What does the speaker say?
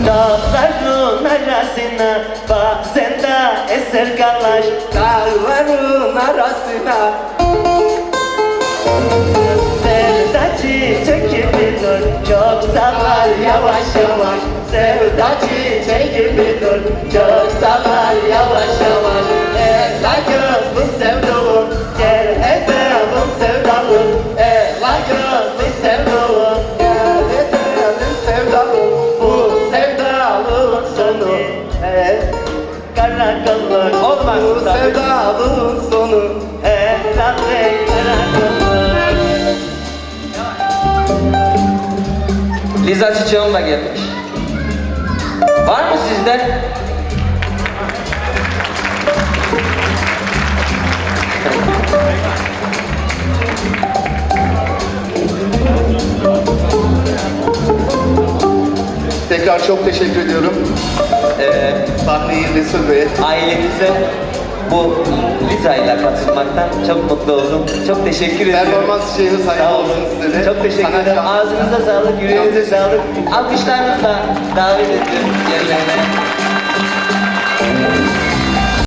Dağların arasına bazen de eser karlaş. Dağların arasına Sevda çiçek gibi dur, çok salar yavaş yavaş. Sevda çiçek gibi dur, çok salar yavaş yavaş. Ela gözlü sevduğum, gel edelim sevdalım. Ela gözlü sevduğum, gel edelim sevdalım. bu sevdalığın sonu karakolluk olmaz. Bu sevdalığın sonu Ela karakolluk. Liza Çiçeğim da gelmiş. Var mı sizde? tekrar çok teşekkür ediyorum. Sahneyi Resul Bey'e. Ailemize bu Liza ile katılmaktan çok mutlu oldum. Çok teşekkür ediyorum. Performans şeyiniz hayırlı Sağ olun. olsun size de. Çok teşekkür Sanat ederim. yaptım. Ağzınıza sağlık, yüreğinize sağlık. Alkışlarınızla davet ediyorum yerlerine.